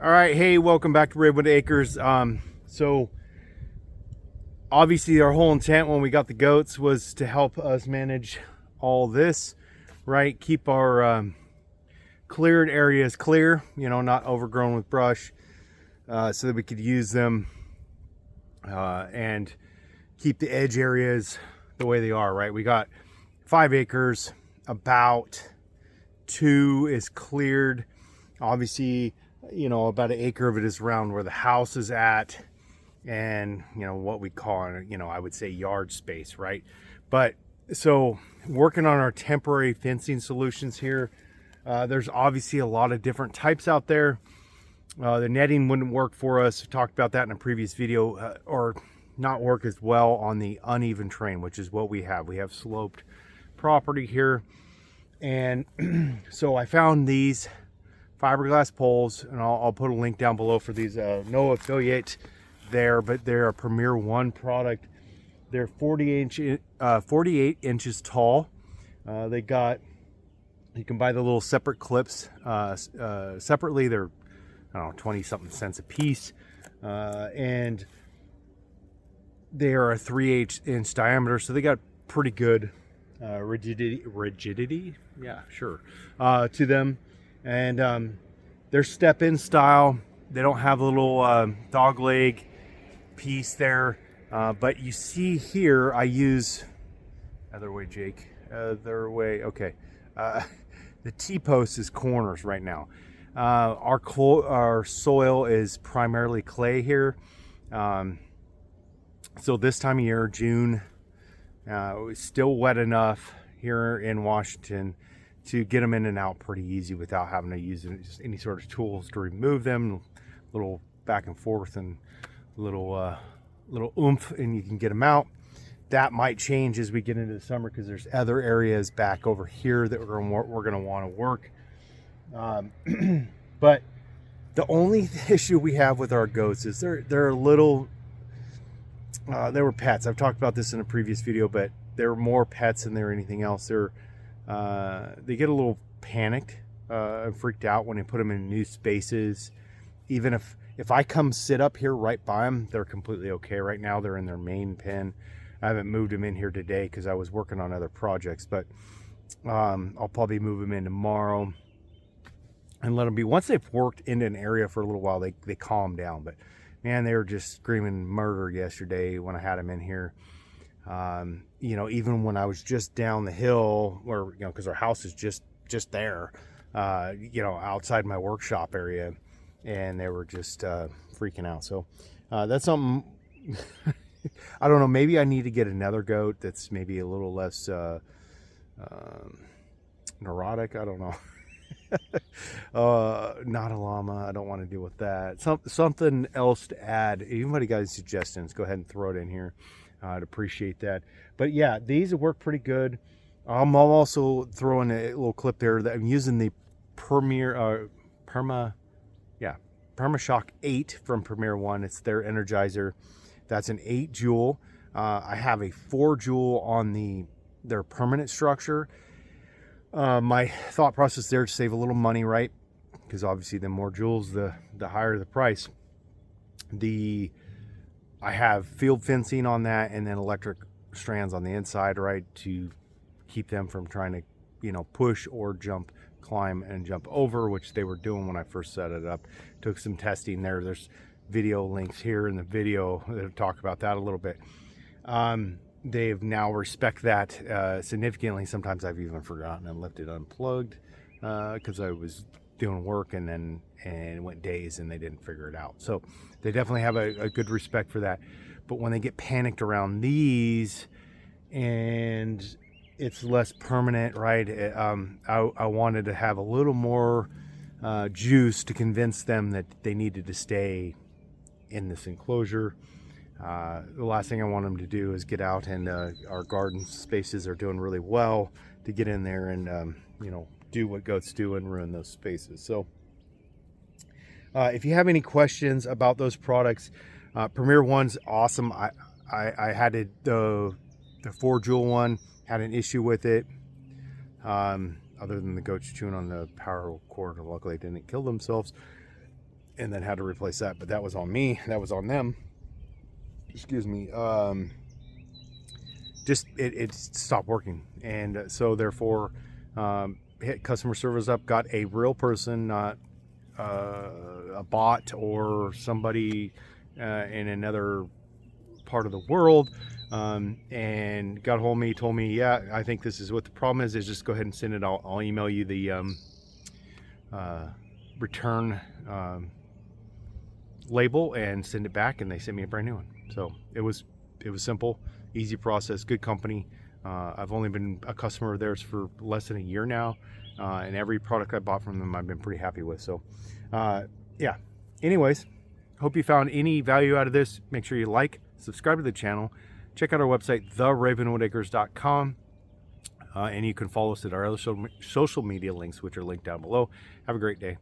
All right, hey, welcome back to Redwood Acres. So obviously our whole intent when we got the goats was to help us manage all this, right? Keep our cleared areas clear, not overgrown with brush, so that we could use them and keep the edge areas the way they are, right? We got 5 acres, about 2 is cleared. Obviously, about 1 acre of it is around where the house is at, and what we call, I would say yard space, right? But so working on our temporary fencing solutions here, there's obviously a lot of different types out there. The netting wouldn't work for us. We talked about that in a previous video, or not work as well on the uneven terrain, which is what we have. We have sloped property here, and so I found these fiberglass poles, and I'll put a link down below for these. No affiliate there, but they're a Premier One product. They're 48 inches tall. You can buy the little separate clips separately. They're, I don't know, 20 something cents a piece, and they are a 3/8 inch diameter, so they got pretty good rigidity, yeah, sure, to them. And they're step-in style. They don't have a little dog leg piece there, but you see here I use other way, Jake, other way. Okay, the T-post is corners right now. Our soil is primarily clay here, so this time of year, June, it's still wet enough here in Washington to get them in and out pretty easy without having to use any sort of tools to remove them. A little back and forth and little oomph, and you can get them out. That might change as we get into the summer, because there's other areas back over here that we're going to want to work. But the only issue we have with our goats is they're a little. They were pets. I've talked about this in a previous video, but they're more pets than they're anything else. They get a little panicked and freaked out when they put them in new spaces. Even if I come sit up here right by them, they're completely okay. Right now they're in their main pen. I haven't moved them in here today because I was working on other projects, but I'll probably move them in tomorrow and let them be. Once they've worked into an area for a little while, they calm down. But man, they were just screaming murder yesterday when I had them in here. Even when I was just down the hill, where because our house is just there, outside my workshop area, and they were just freaking out. So that's something. I don't know, maybe I need to get another goat that's maybe a little less neurotic. I don't know. Not a llama. I don't want to deal with that. Something else to add. If anybody got any suggestions, go ahead and throw it in here. I'd appreciate that. But yeah, these work pretty good. I'm also throwing a little clip there that I'm using the PermaShock 8 from Premier One. It's their Energizer. That's an 8 joule. I have a 4 joule on their permanent structure. My thought process there to save a little money, right? Because obviously the more joules, the higher the price. I have field fencing on that, and then electric strands on the inside, right, to keep them from trying to, push or climb and jump over, which they were doing when I first set it up. Took some testing there. There's video links here in the video that talk about that a little bit. They've now respect that significantly. Sometimes I've even forgotten and left it unplugged because I was doing work, and it went days and they didn't figure it out. So they definitely have a good respect for that. But when they get panicked around these and it's less permanent, right? I wanted to have a little more juice to convince them that they needed to stay in this enclosure. The last thing I want them to do is get out, and our garden spaces are doing really well to get in there and do what goats do and ruin those spaces. So if you have any questions about those products, Premier One's awesome. I had the 4 joule one, had an issue with it. Other than the goats chewing on the power cord, luckily they didn't kill themselves. and then had to replace that. But that was on me. That was on them. Excuse me. Just it stopped working, and so therefore hit customer service up, got a real person, not a bot or somebody in another part of the world, and got a hold of me, told me, yeah, I think this is what the problem is just go ahead and send it. I'll email you the return label and send it back, and they sent me a brand new one. So it was simple, easy process, good company. I've only been a customer of theirs for less than a year now, and every product I bought from them I've been pretty happy with. So yeah, anyways, hope you found any value out of this. Make sure you like, subscribe to the channel, check out our website, theravenwoodacres.com, and you can follow us at our other social media links, which are linked down below. Have a great day.